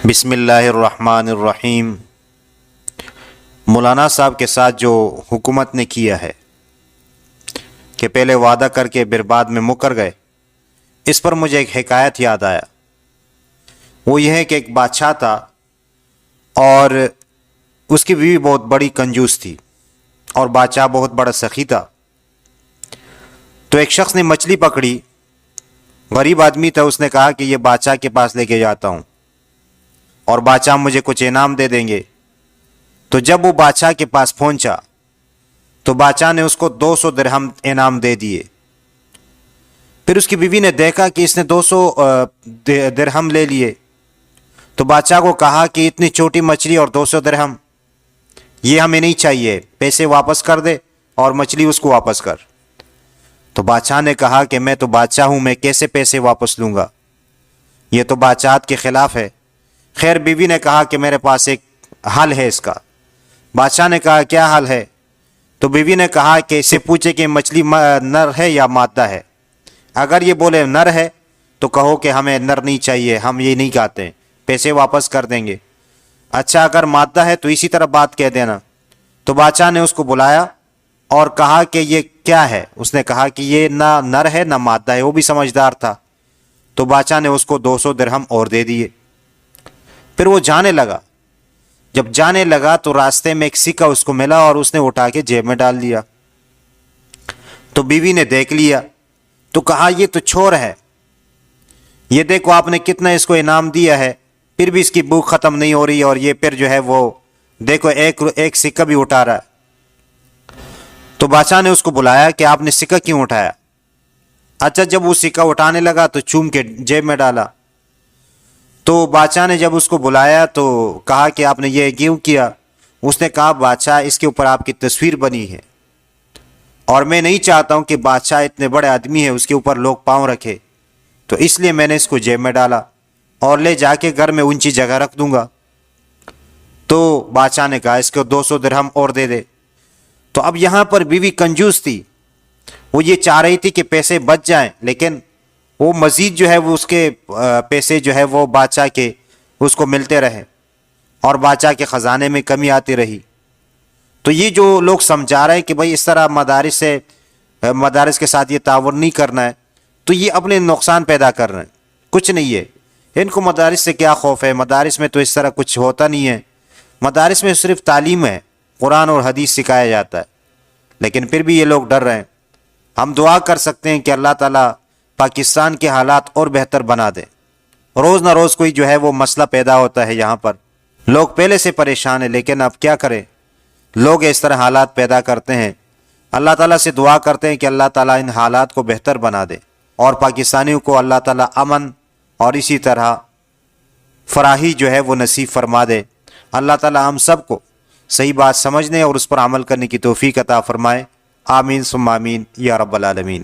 بسم اللہ الرحمن الرحیم۔ مولانا صاحب کے ساتھ جو حکومت نے کیا ہے کہ پہلے وعدہ کر کے پھر بعد میں مکر گئے، اس پر مجھے ایک حکایت یاد آیا۔ وہ یہ ہے کہ ایک بادشاہ تھا اور اس کی بیوی بہت بڑی کنجوس تھی اور بادشاہ بہت بڑا سخی تھا۔ تو ایک شخص نے مچھلی پکڑی، غریب آدمی تھا، اس نے کہا کہ یہ بادشاہ کے پاس لے کے جاتا ہوں اور بادشاہ مجھے کچھ انعام دے دیں گے۔ تو جب وہ بادشاہ کے پاس پہنچا تو بادشاہ نے اس کو 200 درہم انعام دے دیے۔ پھر اس کی بیوی نے دیکھا کہ اس نے 200 درہم لے لیے، تو بادشاہ کو کہا کہ اتنی چھوٹی مچھلی اور 200 درہم، یہ ہمیں نہیں چاہیے، پیسے واپس کر دے اور مچھلی اس کو واپس کر۔ تو بادشاہ نے کہا کہ میں تو بادشاہ ہوں، میں کیسے پیسے واپس لوں گا، یہ تو بادشاہت کے خلاف ہے۔ خیر بیوی نے کہا کہ میرے پاس ایک حل ہے اس کا۔ بادشاہ نے کہا کیا حل ہے؟ تو بیوی نے کہا کہ اس سے پوچھے کہ مچھلی نر ہے یا مادہ ہے، اگر یہ بولے نر ہے تو کہو کہ ہمیں نر نہیں چاہیے، ہم یہ نہیں کہتے، پیسے واپس کر دیں گے۔ اچھا اگر مادہ ہے تو اسی طرح بات کہہ دینا۔ تو بادشاہ نے اس کو بلایا اور کہا کہ یہ کیا ہے؟ اس نے کہا کہ یہ نہ نر ہے نہ مادہ ہے، وہ بھی سمجھدار تھا۔ تو بادشاہ نے اس کو 200 درہم اور دے دیے۔ پھر وہ جانے لگا، جب جانے لگا تو راستے میں ایک سکہ اس کو ملا اور اس نے اٹھا کے جیب میں ڈال دیا۔ تو بیوی نے دیکھ لیا تو کہا یہ تو چور ہے، یہ دیکھو آپ نے کتنا اس کو انعام دیا ہے، پھر بھی اس کی بھوک ختم نہیں ہو رہی اور یہ پھر جو ہے وہ دیکھو ایک سکہ بھی اٹھا رہا ہے۔ تو بادشاہ نے اس کو بلایا کہ آپ نے سکہ کیوں اٹھایا؟ اچھا جب وہ سکہ اٹھانے لگا تو چوم کے جیب میں ڈالا۔ تو بادشاہ نے جب اس کو بلایا تو کہا کہ آپ نے یہ کیوں کیا؟ اس نے کہا بادشاہ اس کے اوپر آپ کی تصویر بنی ہے اور میں نہیں چاہتا ہوں کہ بادشاہ اتنے بڑے آدمی ہے اس کے اوپر لوگ پاؤں رکھے، تو اس لیے میں نے اس کو جیب میں ڈالا اور لے جا کے گھر میں اونچی جگہ رکھ دوں گا۔ تو بادشاہ نے کہا اس کو 200 درہم اور دے دے۔ تو اب یہاں پر بیوی کنجوس تھی، وہ یہ چاہ رہی تھی کہ پیسے بچ جائیں، لیکن وہ مزید جو ہے وہ اس کے پیسے جو ہے وہ بادشاہ کے اس کو ملتے رہے اور بادشاہ کے خزانے میں کمی آتی رہی۔ تو یہ جو لوگ سمجھا رہے ہیں کہ بھائی اس طرح مدارس کے ساتھ یہ تعاون نہیں کرنا ہے، تو یہ اپنے نقصان پیدا کر رہے ہیں، کچھ نہیں ہے۔ ان کو مدارس سے کیا خوف ہے؟ مدارس میں تو اس طرح کچھ ہوتا نہیں ہے، مدارس میں صرف تعلیم ہے، قرآن اور حدیث سکھایا جاتا ہے، لیکن پھر بھی یہ لوگ ڈر رہے ہیں۔ ہم دعا کر سکتے ہیں کہ اللہ تعالیٰ پاکستان کے حالات اور بہتر بنا دے۔ روز نہ روز کوئی جو ہے وہ مسئلہ پیدا ہوتا ہے، یہاں پر لوگ پہلے سے پریشان ہیں، لیکن اب کیا کریں، لوگ اس طرح حالات پیدا کرتے ہیں۔ اللہ تعالیٰ سے دعا کرتے ہیں کہ اللہ تعالیٰ ان حالات کو بہتر بنا دے اور پاکستانیوں کو اللہ تعالیٰ امن اور اسی طرح فراحی جو ہے وہ نصیب فرما دے۔ اللہ تعالیٰ ہم سب کو صحیح بات سمجھنے اور اس پر عمل کرنے کی توفیق عطا فرمائے۔ آمین ثم آمین یا رب العالمین۔